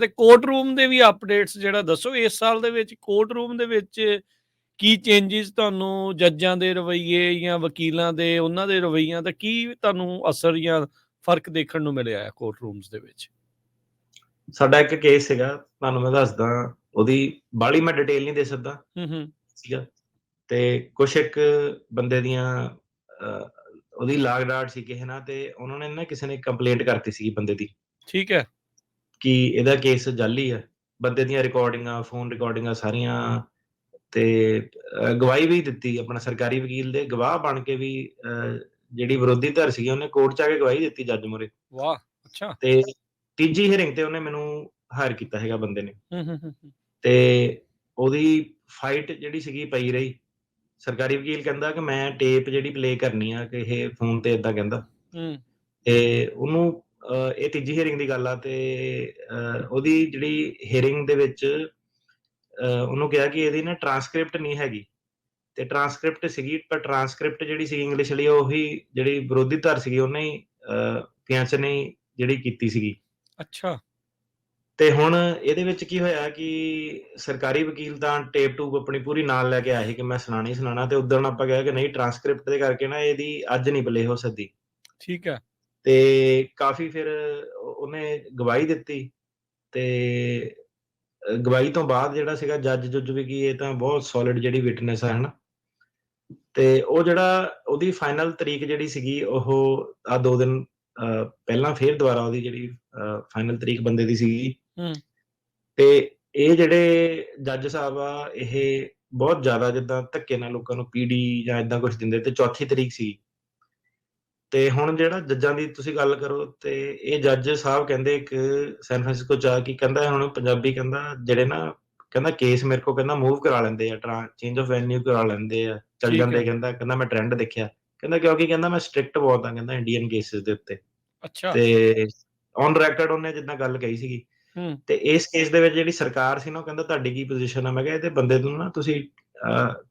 ਤੇ court room ਦੇ ਵੀ updates ਜਿਹੜਾ ਦੱਸੋ ਇਸ ਸਾਲ ਦੇ ਵਿੱਚ ਕੋਰਟ ਰੂਮ ਦੇ ਵਿੱਚ ਕੀ ਚੇਂਜਿਸ ਤੁਹਾਨੂੰ ਜੱਜਾਂ ਦੇ ਰਵੱਈਏ ਜਾਂ ਵਕੀਲਾਂ ਦੇ ਉਹਨਾਂ ਦੇ ਰਵੱਈਆਂ ਦਾ ਕੀ ਤੁਹਾਨੂੰ ਅਸਰ ਜਾਂ ਫਰਕ ਦੇਖਣ ਨੂੰ ਮਿਲਿਆ ਹੈ ਕੋਰਟ ਰੂਮਸ ਦੇ ਵਿੱਚ? ਸਾਡਾ ਇੱਕ ਕੇਸ ਸੀਗਾ, ਤੁਹਾਨੂੰ ਮੈਂ ਦੱਸਦਾ। ਉਹਦੀ ਬਾਹਲੀ ਮੈਂ ਡਿਟੇਲ ਨਹੀਂ ਦੇ ਸਕਦਾ ਹੂੰ। ਸੀਗਾ। ਤੇ ਕੁਛ ਇੱਕ ਬੰਦੇ ਦੀਆਂ ਉਹਦੀ ਲਾਗ ਡਾਟ ਸੀ ਕਿਸੇ ਨਾਲ, ਤੇ ਉਹਨਾਂ ਨੇ ਨਾ ਕਿਸੇ ਨੇ ਕੰਪਲੇਂਟ ਕਰਤੀ ਸੀਗੀ ਬੰਦੇ ਦੀ ਠੀਕ ਹੈ। ਕਿ ਇਹਦਾ ਕੇਸ ਜਾਲੀ ਆ। ਬੰਦੇ ਦੀਆਂ ਰਿਕਾਰਡਿੰਗਾਂ, ਫੋਨ ਰਿਕਾਰਡਿੰਗਾਂ ਸਾਰੀਆਂ, ਤੇ ਗਵਾਹੀ ਵੀ ਦਿੱਤੀ। ਆਪਣਾ ਸਰਕਾਰੀ ਵਕੀਲ ਦੇ ਗਵਾਹ ਬਣ ਕੇ ਵੀ ਜਿਹੜੀ ਵਿਰੋਧੀ ਧਿਰ ਸੀਗੀ ਉਹਨੇ ਕੋਰਟ 'ਚ ਆ ਕੇ ਗਵਾਹੀ ਦਿੱਤੀ ਜੱਜ ਮੂਹਰੇ। ਵਾਹ! ਅੱਛਾ। ਤੇ ਤੀਜੀ ਹੀਅਰਿੰਗ ਤੇ ਉਹਨੇ ਮੈਨੂੰ ਹਾਇਰ ਕੀਤਾ ਹੈਗਾ ਬੰਦੇ ਨੇ। ਹੂੰ। ਤੇ ਉਹਦੀ ਫਾਈਟ ਜਿਹੜੀ ਸੀਗੀ ਪਈ ਰਹੀ। ਸਰਕਾਰੀ ਵਕੀਲ ਕਹਿੰਦਾ ਕਿ ਮੈਂ ਟੇਪ ਜਿਹੜੀ ਪਲੇ ਕਰਨੀ ਆ, ਕਿ ਇਹ ਫੋਨ ਤੇ ਏਦਾਂ ਕਹਿੰਦਾ। ਹੂੰ। ਤੇ ਉਹਨੂੰ ਇਹ ਤੀਜੀ ਹੀਅਰਿੰਗ ਦੀ ਗੱਲ ਆ, ਤੇ ਉਹਦੀ ਜਿਹੜੀ ਹੀਅਰਿੰਗ ਦੇ ਵਿੱਚ ਉਹਨੂੰ ਕਿਹਾ ਕਿ ਇਹਦੀ ਨਾ ਟਰਾਂਸਕ੍ਰਿਪਟ ਨਹੀਂ ਹੈਗੀ। ਤੇ ਟਰਾਂਸਕ੍ਰਿਪਟ ਸੀਗੀ, ਪਰ ਟਰਾਂਸਕ੍ਰਿਪਟ ਜਿਹੜੀ ਸੀ ਇੰਗਲਿਸ਼ ਵਾਲੀ, ਉਹੀ ਜਿਹੜੀ ਵਿਰੋਧੀ ਧਿਰ ਸੀਗੀ ਉਹਨੇ ਹੀ ਫਿਆਂਸੇ ਨੇ ਜਿਹੜੀ ਕੀਤੀ ਸੀਗੀ। ਅੱਛਾ। ਤੇ ਹੁਣ ਇਹਦੇ ਵਿੱਚ ਕੀ ਹੋਇਆ ਕਿ ਸਰਕਾਰੀ ਵਕੀਲ ਤਾਂ ਟੇਪ ਟੂਪ ਆਪਣੀ ਪੂਰੀ ਨਾਲ ਲੈ ਕੇ ਆਇਆ ਸੀ ਕਿ ਮੈਂ ਸੁਣਾਣੀ ਸੁਣਾਣਾ, ਤੇ ਉਦਣ ਆਪਾਂ ਕਿਹਾ ਕਿ ਨਹੀਂ, ਟਰਾਂਸਕ੍ਰਿਪਟ ਦੇ ਕਰਕੇ ਨਾ ਇਹਦੀ ਅੱਜ ਨਹੀਂ ਪਲੇ ਹੋ ਸਕਦੀ। ਠੀਕ ਹੈ। ਤੇ ਕਾਫੀ ਫਿਰ ਉਹਨੇ ਗਵਾਹੀ ਦਿੱਤੀ। ਤੇ ਗਵਾਹੀ ਤੋਂ ਬਾਅਦ ਜਿਹੜਾ ਸੀਗਾ ਜੱਜ ਜੁੱਜ ਵੀ ਕੀ, ਇਹ ਤਾਂ ਬਹੁਤ ਸੋਲਿਡ ਜਿਹੜੀ ਵਿਟਨੈਸ ਹੈ ਹਨਾ। ਤੇ ਉਹ ਜਿਹੜਾ ਉਹਦੀ ਫਾਈਨਲ ਤਰੀਕ ਜਿਹੜੀ ਸੀਗੀ, ਉਹ ਆ 2 ਦਿਨ ਪਹਿਲਾਂ ਫੇਰ ਦੁਬਾਰਾ ਉਹਦੀ ਜਿਹੜੀ ਫਾਈਨਲ ਤਰੀਕ ਬੰਦੇ ਦੀ ਸੀਗੀ। ਹੂੰ। ਤੇ ਇਹ ਜਿਹੜੇ ਜੱਜ ਸਾਹਿਬ ਆ, ਇਹ ਬਹੁਤ ਜ਼ਿਆਦਾ ਜਿੱਦਾਂ ਧੱਕੇ ਨਾਲ ਲੋਕਾਂ ਨੂੰ ਪੀਡੀ ਜਾਂ ਏਦਾਂ ਕੁਛ ਦਿੰਦੇ, ਤੇ ਚੌਥੀ ਤਰੀਕ ਸੀ। ਤੇ ਹੁਣ ਜਿਹੜਾ ਜੱਜਾਂ ਦੀ ਤੁਸੀਂ ਗੱਲ ਕਰੋ, ਤੇ ਇਹ ਜੱਜ ਸਾਹਿਬ ਕਹਿੰਦੇ ਇੱਕ ਸੈਨ ਫਰਾਂਸਿਸਕੋ 'ਚ ਆ ਕੇ ਕਹਿੰਦਾ, ਹੁਣ ਪੰਜਾਬੀ ਕਹਿੰਦਾ ਜਿਹੜੇ ਨਾ, ਕਹਿੰਦਾ ਕੇਸ ਮੇਰੇ ਕੋਲ ਕਹਿੰਦਾ ਮੂਵ ਕਰਾ ਲੈਂਦੇ ਆ, ਚੇਂਜ ਆਫ ਵੈਨਿਊ ਕਰਾ ਲੈਂਦੇ ਆ, ਚੱਲ ਠੀਕ ਜਾਂਦੇ। ਹੈ। ਕਹਿੰਦਾ ਮੈਂ ਟ੍ਰੈਂਡ ਦੇਖਿਆ। ਕਹਿੰਦਾ ਕਿਉਂਕਿ ਕਹਿੰਦਾ ਮੈਂ ਸਟ੍ਰਿਕਟ ਬਹੁਤ ਆ, ਕਹਿੰਦਾ ਇੰਡੀਅਨ ਕੇਸਿਸ ਦੇ ਉੱਤੇ। ਅੱਛਾ। ਤੇ ਔਨ ਰੈਕੋਰਡ ਉਹਨੇ ਜਿੱਦਾਂ ਗੱਲ ਕਹੀ ਸੀਗੀ। ਹੂੰ। ਤੇ ਇਸ ਕੇਸ ਦੇ ਵਿੱਚ ਜਿਹੜੀ ਸਰਕਾਰ ਸੀ ਨਾ, ਉਹ ਕਹਿੰਦਾ ਤੁਹਾਡੀ ਕੀ ਪੋਜੀਸ਼ਨ ਆ? ਮੈਂ ਕਿਹਾ ਇਹਦੇ ਬੰਦੇ ਨੂੰ ਨਾ ਤੁਸੀਂ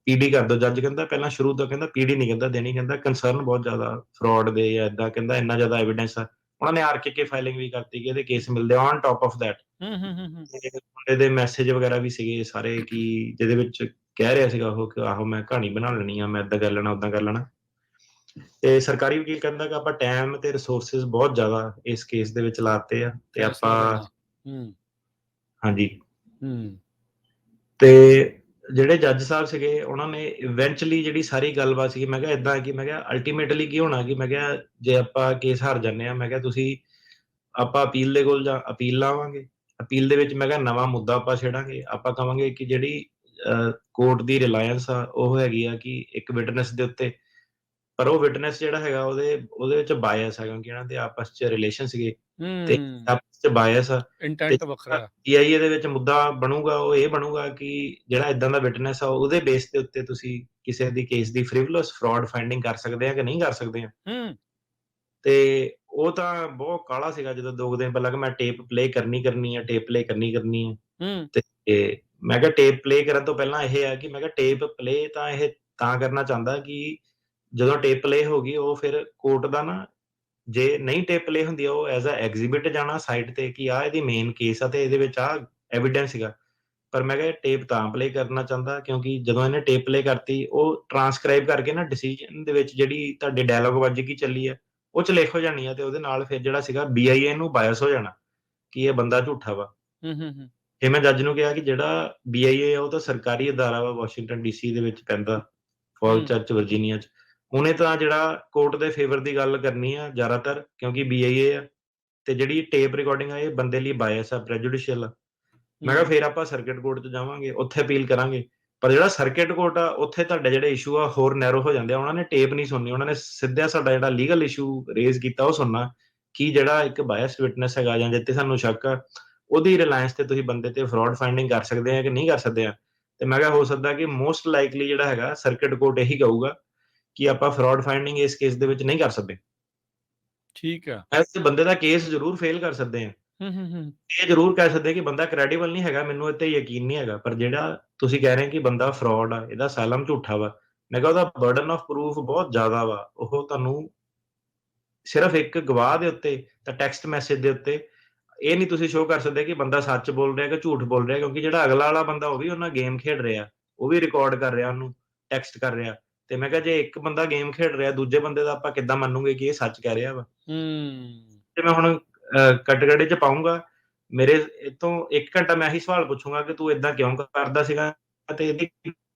ਪੀਡੀ ਕਰ ਦਿਓ। ਜੱਜ ਕਹਿੰਦਾ ਪਹਿਲਾਂ ਸ਼ੁਰੂ ਤੋਂ ਕਹਿੰਦਾ ਪੀਡੀ ਨਹੀਂ ਕਹਿੰਦਾ ਦੇਣੀ, ਕਹਿੰਦਾ ਕੰਸਰਨ ਬਹੁਤ ਜ਼ਿਆਦਾ ਫਰਾਡ ਦੇ ਜਾਂ ਏਦਾਂ, ਕਹਿੰਦਾ ਇੰਨਾ ਜ਼ਿਆਦਾ ਐਵੀਡੈਂਸ ਆ। ਉਹਨਾਂ ਨੇ ਆਰਕੇਕੇ ਫਾਈਲਿੰਗ ਵੀ ਕਰਤੀ ਕਿ ਇਹਦੇ ਕੇਸ ਮਿਲਦੇ ਔਨ ਟੌਪ ਆਫ ਦੈਟ। ਹੂੰ। ਮੁੰਡੇ ਦੇ ਮੈਸੇਜ ਵਗੈਰਾ ਵੀ ਸੀਗੇ ਸਾਰੇ, ਕਿ ਜਿਹਦੇ ਵਿੱਚ ਕਹਿ ਰਿਹਾ ਸੀਗਾ ਉਹ ਕਿ ਆਹੋ ਮੈਂ ਕਹਾਣੀ ਬਣਾ ਲੈਣੀ ਆ, ਮੈਂ ਏਦਾਂ ਕਰ ਲੈਣਾ, ਓਦਾਂ ਕਰ ਲੈਣਾ। ਤੇ ਸਰਕਾਰੀ ਵਕੀਲ ਕਹਿੰਦਾ ਕਿ ਆਪਾਂ ਟਾਈਮ ਤੇ ਰਿਸੋਰਸਿਸ ਬਹੁਤ ਜ਼ਿਆਦਾ ਇਸ ਕੇਸ ਦੇ ਵਿੱਚ ਲਾਤੇ ਆ, ਤੇ ਫੈਸਲਾ ਆਪਾਂ ਲੈਣਾ। ਹੂੰ। ਹਾਂਜੀ। ਹੂੰ। ਤੇ ਜਿਹੜੇ ਜੱਜ ਸਾਹਿਬ ਸੀਗੇ ਉਹਨਾਂ ਨੇ ਇਵੈਂਚੁਅਲੀ ਜਿਹੜੀ ਸਾਰੀ ਗੱਲਬਾਤ ਸੀਗੀ, ਮੈਂ ਕਿਹਾ ਏਦਾਂ ਕਿ ਮੈਂ ਕਿਹਾ ਅਲਟੀਮੇਟਲੀ ਕੀ ਹੋਣਾ, ਕਿ ਮੈਂ ਕਿਹਾ ਜੇ ਆਪਾਂ ਕੇਸ ਹਾਰ ਜਾਂਦੇ ਆ, ਮੈਂ ਕਿਹਾ ਤੁਸੀਂ ਆਪਾਂ ਅਪੀਲ ਦੇ ਕੋਲ ਜਾਂ ਅਪੀਲ ਲਾਵਾਂਗੇ। ਅਪੀਲ ਦੇ ਵਿੱਚ ਮੈਂ ਕਿਹਾ ਨਵਾਂ ਮੁੱਦਾ ਆਪਾਂ ਛੇੜਾਂਗੇ। ਆਪਾਂ ਕਵਾਂਗੇ ਕਿ ਜਿਹੜੀ ਕੋਰਟ ਦੀ ਰਿਲਾਇੰਸ ਆ ਉਹ ਹੈਗੀ ਆ ਕਿ ਇੱਕ ਵਿਟਨੈਸ ਦੇ ਉੱਤੇ, ਪਰ ਉਹ ਵਿਟਨੈਸ ਜਿਹੜਾ ਹੈਗਾ ਉਹਦੇ ਵਿੱਚ ਬਾਇਸ ਹੈਗਾ, ਕਿ ਇਹਨਾਂ ਦੇ ਆਪਸ 'ਚ ਰਿਲੇਸ਼ਨ ਸੀਗੇ, ਤੇ ਹੂੰ। ਆਪਸ 'ਚ ਬਾਇਸ ਆ। ਤੇ ਇੰਟੈਂਟ ਵੱਖਰਾ। ਪੀਆਈਏ ਦੇ ਵਿੱਚ ਮੁੱਦਾ ਬਣੂਗਾ, ਉਹ ਇਹ ਬਣੂਗਾ ਕਿ ਜਿਹੜਾ ਏਦਾਂ ਦਾ ਵਿਟਨੈਸ ਆ, ਉਹਦੇ ਬੇਸ ਦੇ ਉੱਤੇ ਤੁਸੀਂ ਕਿਸੇ ਦੀ ਕੇਸ ਦੀ ਫ੍ਰਿਵਲਸ ਫਰਾਡ ਫਾਈਂਡਿੰਗ ਕਰ ਸਕਦੇ ਆ ਕਿ ਨਹੀਂ ਕਰ ਸਕਦੇ ਆ। ਹੂੰ। ਤੇ ਉਹ ਤਾਂ ਬਹੁਤ ਕਾਹਲਾ ਸੀਗਾ ਜਦੋਂ 2 ਦਿਨ ਪਹਿਲਾਂ ਕਿ ਮੈਂ ਟੇਪ ਪਲੇ ਕਰਨੀ ਆ, ਟੇਪ ਪਲੇ ਕਰਨੀ ਆ। ਹੂੰ। ਤੇ ਮੈਂ ਕਿਹਾ ਟੇਪ ਪਲੇ ਕਰਨ ਤੋਂ ਪਹਿਲਾਂ ਇਹ ਆ ਕਿ ਮੈਂ ਕਿਹਾ ਟੇਪ ਪਲੇ ਤਾਂ ਇਹ ਤਾਂ ਕਰਨਾ ਚਾਹੁੰਦਾ ਕਿ ਜਦੋਂ ਟੇਪ ਪਲੇ ਹੋ ਗਈ, ਉਹ ਫਿਰ ਕੋਰਟ ਦਾ ਨਾ, ਜੇ ਨਹੀਂ ਟੇਪ ਪਲੇ ਹੁੰਦੀ ਆ, ਉਹ ਐਜ਼ ਅ ਐਗਜ਼ੀਬਿਟ ਜਾਣਾ ਸਾਈਡ ਤੇ ਕਿ ਆਹ ਇਹਦੀ ਮੇਨ ਕੇਸ ਆ ਤੇ ਇਹਦੇ ਵਿੱਚ ਆਹ ਐਵੀਡੈਂਸ ਸੀਗਾ। ਪਰ ਮੈਂ ਕਿਹਾ ਟੇਪ ਤਾਂ ਪਲੇ ਕਰਨਾ ਚਾਹੁੰਦਾ ਕਿਉਂਕਿ ਜਦੋਂ ਇਹਨੇ ਟੇਪ ਪਲੇ ਕਰਤੀ, ਉਹ ਟਰਾਂਸਕ੍ਰਾਈਬ ਕਰਕੇ ਨਾ ਡਿਸੀਜਨ ਦੇ ਵਿੱਚ ਜਿਹੜੀ ਤੁਹਾਡੇ ਡਾਇਲੋਗ ਬਾਜੀ ਕੀ ਚੱਲੀ ਆ, ਉਹ 'ਚ ਲਿਖ ਹੋ ਜਾਣੀ ਆ, ਤੇ ਉਹਦੇ ਨਾਲ ਫਿਰ ਜਿਹੜਾ ਸੀਗਾ ਬੀਆਈਏ ਨੂੰ ਬਾਇਸ ਹੋ ਜਾਣਾ ਕਿ ਇਹ ਬੰਦਾ ਝੂਠਾ ਵਾ। ਹੂੰ। ਫਿਰ ਮੈਂ ਜੱਜ ਨੂੰ ਕਿਹਾ ਕਿ ਜਿਹੜਾ ਬੀਆਈਏ ਆ ਉਹ ਤਾਂ ਸਰਕਾਰੀ ਅਦਾਰਾ ਵਾ, ਵਾਸ਼ਿੰਗਟਨ ਡੀਸੀ ਦੇ ਵਿੱਚ ਪੈਂਦਾ, ਫਾਲ ਹੂੰ। ਚਰਚ ਵਰਜੀਨੀਆ 'ਚ। ਉਹਨੇ ਤਾਂ ਜਿਹੜਾ ਕੋਰਟ ਦੇ ਫੇਵਰ ਦੀ ਗੱਲ ਕਰਨੀ ਆ ਜ਼ਿਆਦਾਤਰ, ਕਿਉਂਕਿ ਬੀਆਈਏ ਆ, ਤੇ ਜਿਹੜੀ ਟੇਪ ਰਿਕਾਰਡਿੰਗ ਆ ਇਹ ਬੰਦੇ ਲਈ ਬਾਇਸ ਆ, ਪ੍ਰੈਜੁਡੀਸ਼ੀਅਲ ਆ। ਮੈਂ ਕਿਹਾ ਫਿਰ ਆਪਾਂ ਸਰਕਿਟ ਕੋਰਟ 'ਚ ਜਾਵਾਂਗੇ, ਉੱਥੇ ਅਪੀਲ ਕਰਾਂਗੇ। ਪਰ ਜਿਹੜਾ ਸਰਕਿਟ ਕੋਰਟ ਆ, ਉੱਥੇ ਤੁਹਾਡੇ ਜਿਹੜੇ ਇਸ਼ੂ ਆ ਹੋਰ ਨੈਰੋ ਹੋ ਜਾਂਦੇ ਆ। ਉਹਨਾਂ ਨੇ ਟੇਪ ਨਹੀਂ ਸੁਣਨੀ, ਉਹਨਾਂ ਨੇ ਸਿੱਧਾ ਸਾਡਾ ਜਿਹੜਾ ਲੀਗਲ ਇਸ਼ੂ ਰੇਜ਼ ਕੀਤਾ ਉਹ ਸੁਣਨਾ, ਕਿ ਜਿਹੜਾ ਇੱਕ ਬਾਇਸਡ ਵਿਟਨੈਸ ਹੈਗਾ ਜਾਂ ਜਿੱਥੇ ਸਾਨੂੰ ਸ਼ੱਕ ਆ, ਉਹਦੀ ਰਿਲਾਇੰਸ ਤੇ ਤੁਸੀਂ ਬੰਦੇ ਤੇ ਫਰਾਡ ਫਾਈਂਡਿੰਗ ਕਰ ਸਕਦੇ ਆ ਕਿ ਨਹੀਂ ਕਰ ਸਕਦੇ ਆ। ਤੇ ਮੈਂ ਕਿਹਾ ਹੋ ਸਕਦਾ ਕਿ ਮੋਸਟ ਲਾਈਕਲੀ ਜਿਹੜਾ ਹੈਗਾ ਸਰਕਿਟ ਕੋਰਟ ਇਹੀ ਕਹੂਗਾ ਕਿ ਆਪਾਂ ਫਰਾਡ ਫਾਈਂਡਿੰਗ ਇਸ ਕੇਸ ਦੇ ਵਿੱਚ ਨਹੀਂ ਕਰ ਸਕਦੇ। ਠੀਕ ਆ। ਇਸ ਬੰਦੇ ਦਾ ਕੇਸ ਜ਼ਰੂਰ ਫੇਲ ਕਰ ਸਕਦੇ ਆ। ਹੂੰ। ਇਹ ਜ਼ਰੂਰ ਕਹਿ ਸਕਦੇ ਕਿ ਬੰਦਾ ਕ੍ਰੈਡੀਬਲ ਨਹੀਂ ਹੈਗਾ, ਮੈਨੂੰ ਇਹ ਤੇ ਯਕੀਨ ਨਹੀਂ ਹੈਗਾ। ਪਰ ਜਿਹੜਾ ਤੁਸੀਂ ਕਹਿ ਰਹੇ ਕਿ ਬੰਦਾ ਫਰਾਡ ਆ, ਇਹਦਾ ਅਸਾਈਲਮ ਝੂਠਾ ਵਾ, ਮੈਂ ਕਿਹਾ ਉਹਦਾ ਬਰਡਨ ਆਫ ਪ੍ਰੂਫ ਬਹੁਤ ਜ਼ਿਆਦਾ ਵਾ। ਉਹ ਤੁਹਾਨੂੰ ਸਿਰਫ ਇੱਕ ਗਵਾਹ ਦੇ ਉੱਤੇ ਤਾਂ ਟੈਕਸਟ ਮੈਸੇਜ ਦੇ ਉੱਤੇ ਇਹ ਨਹੀਂ ਤੁਸੀਂ ਸ਼ੋਅ ਕਰ ਸਕਦੇ ਕਿ ਬੰਦਾ ਸੱਚ ਬੋਲ ਰਿਹਾ ਕਿ ਝੂਠ ਬੋਲ ਰਿਹਾ, ਕਿਉਂਕਿ ਜਿਹੜਾ ਅਗਲਾ ਵਾਲਾ ਬੰਦਾ ਉਹ ਵੀ ਉਹਨਾਂ ਗੇਮ ਖੇਡ ਰਿਹਾ, ਉਹ ਵੀ ਰਿਕਾਰਡ ਕਰ ਰਿਹਾ, ਉਹਨੂੰ ਟੈਕਸਟ ਕਰ ਰਿਹਾ। ਤੇ ਮੈਂ ਕਿਹਾ ਜੇ ਇੱਕ ਬੰਦਾ ਗੇਮ ਖੇਡ ਰਿਹਾ, ਦੂਜੇ ਬੰਦੇ ਦਾ ਆਪਾਂ ਕਿੱਦਾਂ ਮੰਨੂਗੇ ਕਿ ਇਹ ਸੱਚ ਕਹਿ ਰਿਹਾ ਵਾ। ਤੇ ਮੈਂ ਹੁਣ ਕਟਕੜੇ 'ਚ ਪਾਊਂਗਾ, ਮੇਰੇ ਇੱਥੋਂ 1 ਘੰਟਾ ਮੈਂ ਇਹੀ ਸਵਾਲ ਪੁੱਛੂੰਗਾ ਕਿ ਤੂੰ ਏਦਾਂ ਕਿਉਂ ਕਰਦਾ ਸੀਗਾ, ਤੇ ਇਹਦੀ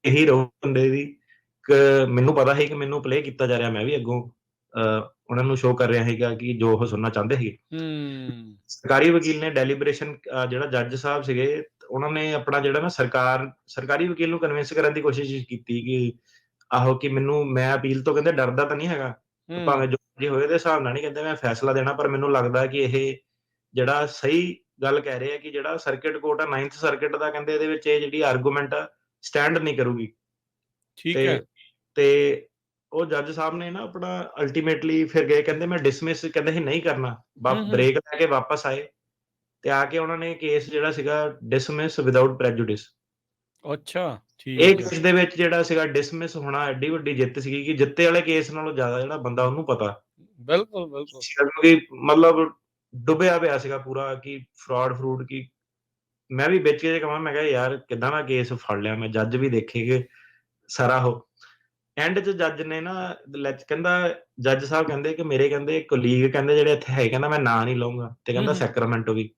ਇਹੀ ਰਹੂ ਬੰਦੇ ਦੀ ਮੈਨੂੰ ਪਤਾ ਸੀ ਕਿ ਮੈਨੂੰ ਪਲੇਅ ਕੀਤਾ ਜਾ ਰਿਹਾ, ਮੈਂ ਵੀ ਅੱਗੋਂ ਉਹਨਾਂ ਨੂੰ ਸ਼ੋਅ ਕਰ ਰਿਹਾ ਸੀਗਾ ਕਿ ਜੋ ਉਹ ਸੁਣਨਾ ਚਾਹੁੰਦੇ ਸੀ। ਸਰਕਾਰੀ ਵਕੀਲ ਨੇ ਡੈਲੀਬਰੇਸ਼ਨ ਜਿਹੜਾ ਜੱਜ ਸਾਹਿਬ ਸੀਗੇ, ਉਹਨਾਂ ਨੇ ਆਪਣਾ ਜਿਹੜਾ ਨਾ ਸਰਕਾਰੀ ਵਕੀਲ ਨੂੰ ਕਨਵਿੰਸ ਕਰਨ ਦੀ ਕੋਸ਼ਿਸ਼ ਕੀਤੀ ਕਿ ਆਹੋ ਕਿ ਮੈਂ ਅਪੀਲ ਤੋਂ ਕਹਿੰਦੇ ਡਰਦਾ ਤਾਂ ਨਹੀਂ ਹੈਗਾ, ਭਾਵੇਂ ਜੋ ਮਰਜ਼ੀ ਹੋਏ ਉਹਦੇ ਹਿਸਾਬ ਨਾਲ ਨਹੀਂ ਕਹਿੰਦੇ ਮੈਂ ਫੈਸਲਾ ਦੇਣਾ, ਪਰ ਮੈਨੂੰ ਲੱਗਦਾ ਕਿ ਇਹ ਜਿਹੜਾ ਸਹੀ ਗੱਲ ਕਹਿ ਰਹੇ ਆ ਕਿ ਜਿਹੜਾ ਸਰਕਿਟ ਕੋਰਟ ਆ 9th ਸਰਕਿਟ ਦਾ, ਕਹਿੰਦੇ ਇਹਦੇ ਵਿੱਚ ਇਹ ਜਿਹੜੀ ਆਰਗੂਮੈਂਟ ਆ ਸਟੈਂਡ ਨਹੀਂ ਕਰੂਗੀ। ਠੀਕ ਹੈ। ਤੇ ਉਹ ਜੱਜ ਸਾਹਿਬ ਨੇ ਨਾ ਆਪਣਾ ਅਲਟੀਮੇਟਲੀ ਫਿਰ ਗਏ, ਕਹਿੰਦੇ ਮੈਂ ਡਿਸਮਿਸ ਕਹਿੰਦੇ ਸੀ ਨਹੀਂ ਕਰਨਾ, ਬ੍ਰੇਕ ਲੈ ਕੇ ਵਾਪਸ ਆਏ ਤੇ ਆ ਕੇ ਉਹਨਾਂ ਨੇ ਕੇਸ ਜਿਹੜਾ ਸੀਗਾ ਡਿਸਮਿਸ ਵਿਦਆਊਟ ਪ੍ਰੈਜੁਡਿਸ। ਅੱਛਾ, ਇਹ ਠੀਕ ਹੈ। ਕੇਸ ਦੇ ਵਿੱਚ ਜਿਹੜਾ ਸੀਗਾ ਡਿਸਮਿਸ ਹੋਣਾ ਐਡੀ ਵੱਡੀ ਜਿੱਤ ਸੀਗੀ ਕਿ ਜਿੱਤੇ ਵਾਲੇ ਕੇਸ ਨਾਲੋਂ ਜ਼ਿਆਦਾ ਜਿਹੜਾ ਬੰਦਾ ਉਹਨੂੰ ਪਤਾ ਬਿਲਕੁਲ, ਬਿਲਕੁਲ। ਕਿਉਂਕਿ ਮਤਲਬ ਡੁੱਬਿਆ ਪਿਆ ਸੀਗਾ ਪੂਰਾ ਕਿ ਫਰੂਡ ਕਿ ਮੈਂ ਵੀ ਵਿੱਚ ਜੇ ਕਹਾਂ, ਮੈਂ ਕਿਹਾ ਯਾਰ ਕਿੱਦਾਂ ਦਾ ਕੇਸ ਫੜ ਲਿਆ ਮੈਂ, ਜੱਜ ਵੀ ਦੇਖੇਗੇ ਸਾਰਾ ਉਹ। ਐਂਡ 'ਚ ਜੱਜ ਨੇ ਨਾ ਕਹਿੰਦਾ, ਜੱਜ ਸਾਹਿਬ ਕਹਿੰਦੇ ਕਿ ਮੇਰੇ ਕਹਿੰਦੇ ਕੋਲੀਗ ਕਹਿੰਦੇ ਜਿਹੜੇ ਇੱਥੇ ਹੈ, ਕਹਿੰਦਾ ਮੈਂ ਨਾਂ ਨਹੀਂ ਲਊਂਗਾ, ਤੇ ਕਹਿੰਦਾ ਸੈਕਰਾਮੈਂਟੋ ਵੀ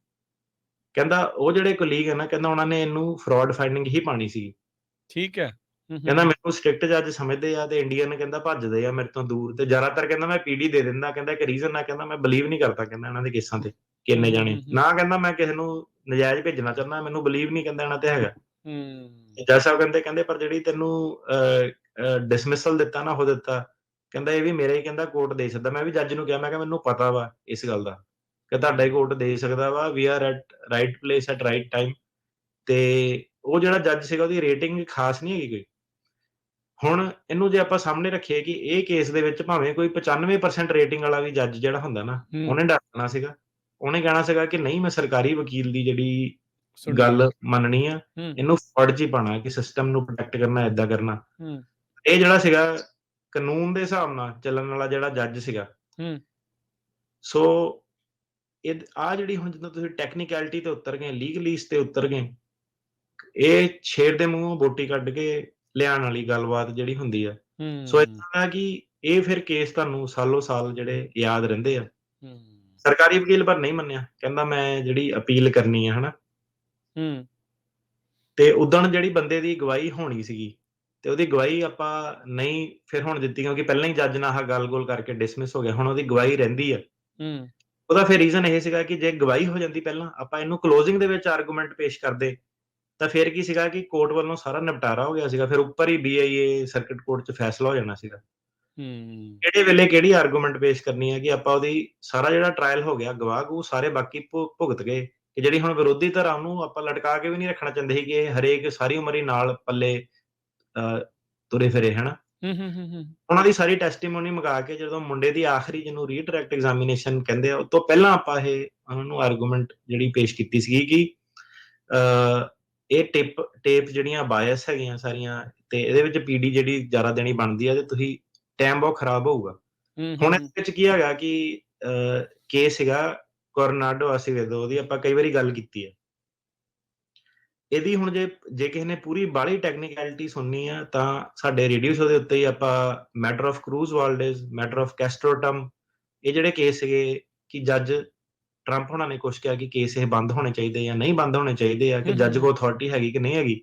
ਕਹਿੰਦਾ ਉਹ ਜਿਹੜੇ ਕੋਲੀਗ ਹੈ ਨਾ, ਕਹਿੰਦਾ ਉਹਨਾਂ ਨੇ ਇਹਨੂੰ ਫਰਾਡ ਫਾਈਂਡਿੰਗ ਹੀ ਪਾਣੀ ਸੀ। ਠੀਕ ਹੈ। ਕਹਿੰਦਾ ਮੈਨੂੰ ਸਟ੍ਰਿਕਟ ਜੱਜ ਸਮਝਦੇ ਆ ਤੇ ਇੰਡੀਅਨ ਕਹਿੰਦਾ ਭੱਜਦੇ ਆ ਮੇਰੇ ਤੋਂ ਦੂਰ, ਤੇ ਜ਼ਿਆਦਾਤਰ ਕਹਿੰਦਾ ਮੈਂ ਪੀਡੀ ਦੇ ਦਿੰਦਾ, ਕਹਿੰਦਾ ਇੱਕ ਰੀਜ਼ਨ ਆ, ਕਹਿੰਦਾ ਮੈਂ ਬਲੀਵ ਨਹੀਂ ਕਰਦਾ ਕਹਿੰਦਾ ਇਹਨਾਂ ਦੇ ਕੇਸਾਂ ਤੇ ਕਿ ਇੰਨੇ ਜਾਣੇ ਨਾ, ਕਹਿੰਦਾ ਮੈਂ ਕਿਸੇ ਨੂੰ ਨਜਾਇਜ਼ ਭੇਜਣਾ ਚਾਹੁੰਦਾ, ਮੈਨੂੰ ਬਲੀਵ ਨਹੀਂ ਕਹਿੰਦਾ ਇਹਨਾਂ ਤੇ ਹੈਗਾ। ਜੱਜ ਸਾਹਿਬ ਕਹਿੰਦੇ ਪਰ ਜਿਹੜੀ ਤੈਨੂੰ ਡਿਸਮਿਸਲ ਦਿੱਤਾ ਨਾ ਉਹ ਦਿੱਤਾ, ਕਹਿੰਦਾ ਇਹ ਵੀ ਮੇਰਾ ਹੀ ਕਹਿੰਦਾ ਕੋਰਟ ਦੇ ਸਕਦਾ। ਮੈਂ ਵੀ ਜੱਜ ਨੂੰ ਕਿਹਾ, ਮੈਂ ਕਿਹਾ ਮੈਨੂੰ ਪਤਾ ਵਾ ਇਸ ਗੱਲ ਦਾ ਕਿ ਤੁਹਾਡਾ ਹੀ ਕੋਰਟ ਦੇ ਸਕਦਾ ਵਾ, we are at right place at right time. ਤੇ ਉਹ ਜਿਹੜਾ ਜੱਜ ਸੀਗਾ ਉਹਦੀ ਰੇਟਿੰਗ ਖਾਸ ਨਹੀਂ ਹੈਗੀ ਕੋਈ। ਹੁਣ ਇਹਨੂੰ ਜੇ ਆਪਾਂ ਸਾਹਮਣੇ ਰੱਖੀਏ ਕਿ ਇਹ ਕੇਸ ਦੇ ਵਿੱਚ ਭਾਵੇਂ ਕੋਈ 95% ਰੇਟਿੰਗ ਵਾਲਾ ਵੀ ਜੱਜ ਜਿਹੜਾ ਹੁੰਦਾ ਨਾ, ਉਹਨੇ ਡਰਨਾ ਸੀਗਾ, ਉਹਨੇ ਕਹਿਣਾ ਸੀਗਾ ਕਿ ਨਹੀਂ ਮੈਂ ਸਰਕਾਰੀ ਵਕੀਲ ਦੀ ਜਿਹੜੀ ਗੱਲ ਮੰਨਣੀ ਆ, ਇਹਨੂੰ ਫਰਾਡ 'ਚ ਹੀ ਪਾਣਾ ਕਿ ਸਿਸਟਮ ਨੂੰ ਪ੍ਰੋਟੈਕਟ ਕਰਨਾ, ਏਦਾਂ ਕਰਨਾ। ਇਹ ਜਿਹੜਾ ਸੀਗਾ ਕਾਨੂੰਨ ਦੇ ਹਿਸਾਬ ਨਾਲ ਚੱਲਣ ਵਾਲਾ ਜਿਹੜਾ ਜੱਜ ਸੀਗਾ। ਸੋ ਆਹ ਜਿਹੜੀ ਹੁਣ ਜਦੋਂ ਤੁਸੀਂ ਟੈਕਨੀਕੈਲਿਟੀ ਤੇ ਉਤਰ ਗਏ, ਲੀਗਲੀਸ ਤੇ ਉਤਰ ਗਏ, ਇਹ ਸ਼ੇਰ ਦੇ ਮੂੰਹੋਂ ਬੋਟੀ ਕੱਢ ਕੇ ਲਿਆਉਣ ਵਾਲੀ ਗੱਲਬਾਤ ਜਿਹੜੀ ਹੁੰਦੀ ਆ। ਸੋ ਏਦਾਂ ਕਿ ਇਹ ਫਿਰ ਕੇਸ ਤੁਹਾਨੂੰ ਸਾਲੋ ਸਾਲ ਜਿਹੜੇ ਯਾਦ ਰਹਿੰਦੇ ਆ। ਸਰਕਾਰੀ ਵਕੀਲ ਪਰ ਨਹੀਂ ਮੰਨਿਆ, ਕਹਿੰਦਾ ਮੈਂ ਜਿਹੜੀ ਅਪੀਲ ਕਰਨੀ ਆ, ਹਨਾ। ਤੇ ਉਦਣ ਜਿਹੜੀ ਬੰਦੇ ਦੀ ਗਵਾਹੀ ਹੋਣੀ ਸੀਗੀ ਤੇ ਉਹਦੀ ਗਵਾਹੀ ਆਪਾਂ ਨਹੀਂ ਫਿਰ ਹੁਣ ਦਿੱਤੀ, ਕਿਉਂਕਿ ਪਹਿਲਾਂ ਹੀ ਜੱਜ ਨਾਲ ਆਹ ਗੱਲ-ਗੁਲ ਕਰਕੇ ਡਿਸਮਿਸ ਹੋ ਗਿਆ, ਹੁਣ ਉਹਦੀ ਗਵਾਹੀ ਰਹਿੰਦੀ ਆ। ਉਹਦਾ ਫਿਰ ਰੀਜ਼ਨ ਇਹ ਸੀਗਾ ਕਿ ਜੇ ਗਵਾਹੀ ਹੋ ਜਾਂਦੀ ਪਹਿਲਾਂ, ਆਪਾਂ ਇਹਨੂੰ ਕਲੋਜ਼ਿੰਗ ਦੇ ਵਿੱਚ ਆਰਗੂਮੈਂਟ ਪੇਸ਼ ਕਰਦੇ, ਤਾਂ ਫਿਰ ਕੀ ਸੀਗਾ ਕਿ ਕੋਰਟ ਵੱਲੋਂ ਸਾਰਾ ਨਿਪਟਾਰਾ ਹੋ ਗਿਆ ਸੀਗਾ, ਫਿਰ ਉੱਪਰ ਹੀ BIA ਸਰਕਿਟ ਕੋਰਟ 'ਚ ਫੈਸਲਾ ਹੋ ਜਾਣਾ ਸੀਗਾ। ਕਿਹੜੇ ਵੇਲੇ ਕਿਹੜੀ ਆਰਗੂਮੈਂਟ ਪੇਸ਼ ਕਰਨੀ ਹੈ ਕਿ ਆਪਾਂ ਉਹਦੀ ਸਾਰਾ ਜਿਹੜਾ ਟਰਾਇਲ ਹੋ ਗਿਆ, ਗਵਾਹ-ਗੂ ਸਾਰੇ ਬਾਕੀ ਭੁਗਤ ਗਏ, ਕਿ ਜਿਹੜੀ ਹੁਣ ਵਿਰੋਧੀ ਧਿਰ ਉਹਨੂੰ ਆਪਾਂ ਲਟਕਾ ਕੇ ਵੀ ਨਹੀਂ ਰੱਖਣਾ ਚਾਹੁੰਦੇ ਸੀ ਕਿ ਇਹ ਹਰੇਕ ਸਾਰੀ ਉਮਰ ਹੀ ਨਾਲ ਪੱਲੇ ਤੁਰੇ ਫਿਰੇ, ਹਨਾ। ਉਹਨਾਂ ਦੀ ਸਾਰੀ ਟੈਸਟੀਮੋਨੀ ਮੰਗਾ ਕੇ ਜਦੋਂ ਮੁੰਡੇ ਦੀ ਆਖਰੀ ਜਿਹਨੂੰ ਰੀਡਾਇਰੈਕਟ ਐਗਜ਼ਾਮੀਨੇਸ਼ਨ ਕਹਿੰਦੇ ਆ, ਉਹ ਤੋਂ ਪਹਿਲਾਂ ਆਪਾਂ ਉਹਨਾਂ ਨੂੰ ਆਰਗੂਮੈਂਟ ਜਿਹੜੀ ਪੇਸ਼ ਕੀਤੀ ਸੀਗੀ ਕਿ ਇਹ ਟੇਪ ਜਿਹੜੀਆਂ ਬਾਇਸ ਹੈਗੀਆਂ ਸਾਰੀਆਂ, ਤੇ ਇਹਦੇ ਵਿੱਚ PD ਜਿਹੜੀ ਜ਼ਿਆਦਾ ਦੇਣੀ ਬਣਦੀ ਆ, ਤੇ ਤੁਸੀਂ ਟਾਈਮ ਬਹੁਤ ਖਰਾਬ ਹੋਊਗਾ। ਹੁਣ ਇਹਦੇ ਵਿੱਚ ਕੀ ਹੈਗਾ ਕਿ ਕੇਸ ਸੀਗਾ ਕੋਰਨਾਡੋ ਅਸੀਵੇਦੋ, ਉਹਦੀ ਆਪਾਂ ਕਈ ਵਾਰੀ ਗੱਲ ਕੀਤੀ ਹੈ। ਇਹਦੀ ਹੁਣ ਜੇ ਕਿਸੇ ਨੇ ਪੂਰੀ ਬਾਹਲੀ ਟੈਕਨੀਕੈਲਿਟੀ ਸੁਣਨੀ ਆ, ਤਾਂ ਸਾਡੇ ਰੇਡੀਓ ਸ਼ੋ ਦੇ ਉੱਤੇ ਹੀ ਆਪਾਂ matter of Cruz Valdez, matter of ਕੈਸਟਰੋਟਮ, ਇਹ ਜਿਹੜੇ ਕੇਸ ਸੀਗੇ ਕਿ ਜੱਜ ਟਰੰਪ ਹੋਣਾ ਨੇ ਕੁਛ ਕਿਹਾ ਕਿ ਕੇਸ ਇਹ ਬੰਦ ਹੋਣੇ ਚਾਹੀਦੇ ਜਾਂ ਨਹੀਂ ਬੰਦ ਹੋਣੇ ਚਾਹੀਦੇ ਆ, ਕਿ ਜੱਜ ਕੋਲ ਅਥਾਰਟੀ ਹੈਗੀ ਕਿ ਨਹੀਂ ਹੈਗੀ।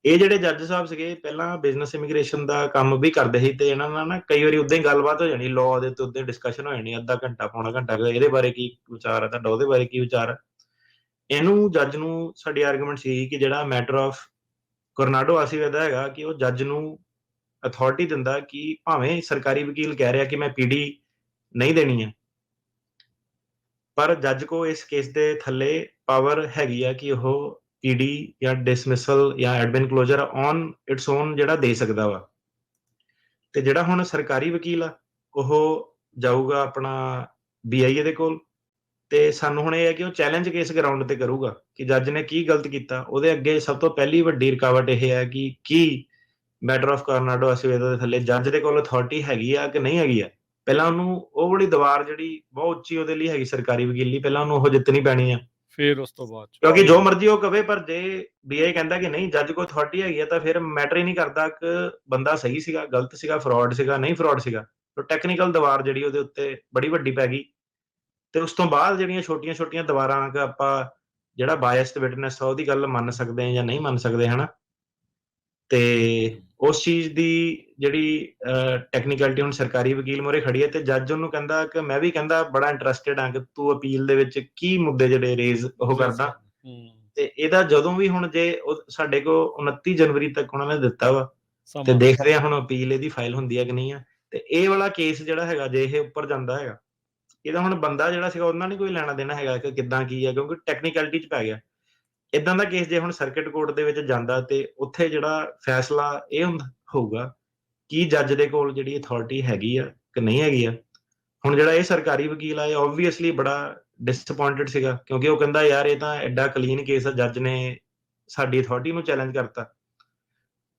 ਇਹ ਜਿਹੜੇ ਜੱਜ ਸਾਹਿਬ ਸੀਗੇ ਪਹਿਲਾਂ ਬਿਜ਼ਨਸ ਇਮੀਗ੍ਰੇਸ਼ਨ ਦਾ ਕੰਮ ਵੀ ਕਰਦੇ ਸੀ, ਤੇ ਇਹਨਾਂ ਨਾਲ ਨਾ ਕਈ ਵਾਰੀ ਉਦਾਂ ਹੀ ਗੱਲਬਾਤ ਹੋ ਜਾਣੀ, ਲਾਅ ਦੇ ਉੱਤੇ ਉਦਾਂ ਡਿਸਕਸ਼ਨ ਹੋ ਜਾਣੀ, ਅੱਧਾ ਘੰਟਾ ਪੌਣਾ ਘੰਟਾ, ਇਹਦੇ ਬਾਰੇ ਕੀ ਵਿਚਾਰ ਆ ਤੁਹਾਡਾ, ਉਹਦੇ ਬਾਰੇ ਕੀ ਵਿਚਾਰ ਆ। ਇਹਨੂੰ ਜੱਜ ਨੂੰ ਸਾਡੀ ਆਰਗੂਮੈਂਟ ਸੀ ਕਿ ਜਿਹੜਾ ਮੈਟਰ ਆਫ ਕੋਰਨਾਡੋ ਅਸੀਵੇਦਾ ਹੈਗਾ ਕਿ ਉਹ ਜੱਜ ਨੂੰ ਅਥਾਰਟੀ ਦਿੰਦਾ ਕਿ ਭਾਵੇਂ ਸਰਕਾਰੀ ਵਕੀਲ ਕਹਿ ਰਿਹਾ ਕਿ ਮੈਂ PD ਨਹੀਂ ਦੇਣੀ ਹੈ, ਪਰ ਜੱਜ ਕੋ ਇਸ ਕੇਸ ਦੇ ਥੱਲੇ ਪਾਵਰ ਹੈਗੀ ਆ ਕਿ ਉਹ PD ਜਾਂ ਡਿਸਮਿਸਲ ਜਾਂ admin closure on its own ਜਿਹੜਾ ਦੇ ਸਕਦਾ ਵਾ। ਤੇ ਜਿਹੜਾ ਹੁਣ ਸਰਕਾਰੀ ਵਕੀਲ ਆ, ਉਹ ਜਾਊਗਾ ਆਪਣਾ BIA ਦੇ ਕੋਲ, ਤੇ ਸਾਨੂੰ ਹੁਣ ਇਹ ਹੈ ਕਿ ਉਹ ਚੈਲੰਜ ਕਿਸ ਗਰਾਊਂਡ ਤੇ ਕਰੂਗਾ ਕਿ ਜੱਜ ਨੇ ਕੀ ਗਲਤ ਕੀਤਾ। ਉਹਦੇ ਅੱਗੇ ਸਭ ਤੋਂ ਪਹਿਲੀ ਵੱਡੀ ਰੁਕਾਵਟ ਇਹ ਹੈ ਕਿ ਕੀ ਮੈਟਰ ਆਫ ਕੋਰਨਾਡੋ ਅਸੀਵੇਦੋ ਦੇ ਥੱਲੇ ਜੱਜ ਦੇ ਕੋਲ ਅਥਾਰਟੀ ਹੈਗੀ ਆ ਕਿ ਨਹੀਂ ਹੈਗੀ ਆ। ਪਹਿਲਾਂ ਉਹਨੂੰ ਉਹ ਵਾਲੀ ਦੀਵਾਰ ਜਿਹੜੀ ਬਹੁਤ ਉੱਚੀ ਉਹਦੇ ਲਈ ਹੈਗੀ ਸਰਕਾਰੀ ਵਕੀਲੀ, ਪਹਿਲਾਂ ਉਹਨੂੰ ਉਹ ਜਿੱਤਣੀ ਪੈਣੀ ਆ। ਫਿਰ ਉਸ ਤੋਂ ਬਾਅਦ 'ਚ। ਕਿਉਂਕਿ ਜੋ ਮਰਜ਼ੀ ਉਹ ਕਵੇ, ਪਰ ਜੇ BI ਕਹਿੰਦਾ ਕਿ ਨਹੀਂ, ਜੱਜ ਕੋਲ ਅਥਾਰਟੀ ਹੈਗੀ ਆ, ਤਾਂ ਫਿਰ ਮੈਟਰ ਹੀ ਨਹੀਂ ਕਰਦਾ ਕਿ ਬੰਦਾ ਸਹੀ ਸੀਗਾ, ਗਲਤ ਸੀਗਾ, ਫਰਾਡ ਸੀਗਾ, ਨਹੀਂ ਫਰਾਡ ਸੀਗਾ। ਟੈਕਨੀਕਲ ਦੀਵਾਰ ਜਿਹੜੀ ਉਹਦੇ ਉੱਤੇ ਬੜੀ ਵੱਡੀ ਪੈ ਗਈ। ਤੇ ਉਸ ਤੋਂ ਬਾਅਦ ਜਿਹੜੀਆਂ ਛੋਟੀਆਂ-ਛੋਟੀਆਂ ਦੀਵਾਰਾਂ ਕਿ ਆਪਾਂ ਜਿਹੜਾ ਬਾਇਸਡ ਵਿਟਨੈਸ ਆ ਉਹਦੀ ਗੱਲ ਮੰਨ ਸਕਦੇ ਹਾਂ ਜਾਂ ਨਹੀਂ ਮੰਨ ਸਕਦੇ, ਹਨਾ। ਤੇ ਉਸ ਚੀਜ਼ ਦੀ ਜਿਹੜੀ ਟੈਕਨੀਕੈਲਿਟੀ ਹੁਣ ਸਰਕਾਰੀ ਵਕੀਲ ਮੂਹਰੇ ਖੜੀ ਹੈ, ਤੇ ਜੱਜ ਉਹਨੂੰ ਕਹਿੰਦਾ ਕਿ ਮੈਂ ਵੀ ਕਹਿੰਦਾ ਬੜਾ ਇੰਟਰਸਟਿਡ ਹਾਂ ਕਿ ਤੂੰ ਅਪੀਲ ਦੇ ਵਿੱਚ ਕੀ ਮੁੱਦੇ ਜਿਹੜੇ ਰੇਜ਼ ਉਹ ਕਰਦਾ। ਤੇ ਇਹਦਾ ਜਦੋਂ ਵੀ ਹੁਣ ਜੇ ਸਾਡੇ ਕੋਲ 29 ਜਨਵਰੀ ਤੱਕ ਉਹਨਾਂ ਨੇ ਦਿੱਤਾ ਵਾ, ਤੇ ਦੇਖਦੇ ਆ ਹੁਣ ਅਪੀਲ ਇਹਦੀ ਫਾਈਲ ਹੁੰਦੀ ਹੈ ਕਿ ਨਹੀਂ ਆ। ਤੇ ਇਹ ਵਾਲਾ ਕੇਸ ਜਿਹੜਾ ਹੈਗਾ, ਜੇ ਇਹ ਉੱਪਰ ਜਾਂਦਾ ਹੈਗਾ, ਇਹਦਾ ਹੁਣ ਬੰਦਾ ਜਿਹੜਾ ਸੀਗਾ ਉਹਨਾਂ ਨੇ ਕੋਈ ਲੈਣਾ ਦੇਣਾ ਹੈਗਾ ਕਿ ਕਿੱਦਾਂ ਕੀ ਹੈ, ਕਿਉਂਕਿ ਟੈਕਨੀਕੈਲਿਟੀ 'ਚ ਪੈ ਗਿਆ। ਏਦਾਂ ਦਾ ਕੇਸ ਜੇ ਹੁਣ ਸਰਕਿਟ ਕੋਰਟ ਦੇ ਵਿੱਚ ਜਾਂਦਾ, ਤੇ ਉੱਥੇ ਜਿਹੜਾ ਫੈਸਲਾ ਇਹ ਹੋਊਗਾ ਕਿ ਜੱਜ ਦੇ ਕੋਲ ਜਿਹੜੀ ਅਥਾਰਟੀ ਹੈਗੀ ਆ ਕਿ ਨਹੀਂ ਹੈਗੀ ਆ। ਹੁਣ ਜਿਹੜਾ ਇਹ ਸਰਕਾਰੀ ਵਕੀਲ ਆ, ਇਹ ਆਬਵੀਅਸਲੀ ਬੜਾ ਡਿਸਅਪੁਆਇੰਟਡ ਸੀਗਾ, ਕਿਉਂਕਿ ਉਹ ਕਹਿੰਦਾ ਯਾਰ ਇਹ ਤਾਂ ਐਡਾ ਕਲੀਨ ਕੇਸ ਆ, ਜੱਜ ਨੇ ਸਾਡੀ ਅਥਾਰਟੀ ਨੂੰ ਚੈਲੰਜ ਕਰਤਾ।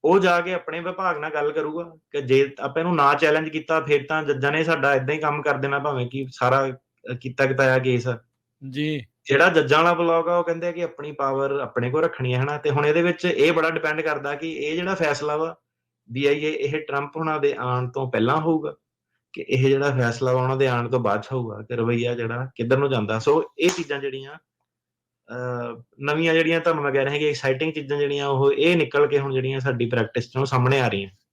ਉਹ ਜਾ ਕੇ ਆਪਣੇ ਵਿਭਾਗ ਨਾਲ ਗੱਲ ਕਰੂਗਾ ਕਿ ਜੇ ਆਪਾਂ ਇਹਨੂੰ ਨਾ ਚੈਲੰਜ ਕੀਤਾ, ਫਿਰ ਤਾਂ ਜੱਜਾਂ ਨੇ ਸਾਡਾ ਏਦਾਂ ਹੀ ਕੰਮ ਕਰ ਦੇਣਾ, ਭਾਵੇਂ ਕਿ ਸਾਰਾ ਕੀਤਾ ਕਤਾਇਆ ਕੇਸ ਆ ਜੀ। ਜਿਹੜਾ ਜੱਜਾਂ ਵਾਲਾ ਬਲਾਕ ਆ, ਉਹ ਕਹਿੰਦੇ ਆ ਕਿ ਆਪਣੀ ਪਾਵਰ ਆਪਣੇ ਕੋਲ ਰੱਖਣੀ ਹੈ, ਹਨਾ। ਤੇ ਹੁਣ ਇਹਦੇ ਵਿੱਚ ਇਹ ਬੜਾ ਡਿਪੈਂਡ ਕਰਦਾ ਕਿ ਇਹ ਜਿਹੜਾ ਫੈਸਲਾ ਵਾ BIA, ਇਹ ਟਰੰਪ ਹੁਣਾਂ ਦੇ ਆਉਣ ਤੋਂ ਪਹਿਲਾਂ ਹੋਊਗਾ ਕਿ ਇਹ ਜਿਹੜਾ ਫੈਸਲਾ ਵਾ ਉਹਨਾਂ ਦੇ ਆਉਣ ਤੋਂ ਬਾਅਦ 'ਚ ਹੋਊਗਾ, ਕਿ ਰਵੱਈਆ ਜਿਹੜਾ ਕਿੱਧਰ ਨੂੰ ਜਾਂਦਾ। ਸੋ ਇਹ ਚੀਜ਼ਾਂ ਜਿਹੜੀਆਂ ਨਵੀਆਂ, ਜਿਹੜੀਆਂ ਤੁਹਾਨੂੰ ਮੈਂ ਕਹਿ ਰਿਹਾ ਕਿ ਐਕਸਾਈਟਿੰਗ ਚੀਜ਼ਾਂ ਜਿਹੜੀਆਂ, ਉਹ ਇਹ ਨਿਕਲ ਕੇ ਹੁਣ ਜਿਹੜੀਆਂ ਸਾਡੀ ਪ੍ਰੈਕਟਿਸ 'ਚੋਂ ਸਾਹਮਣੇ ਆ ਰਹੀਆਂ।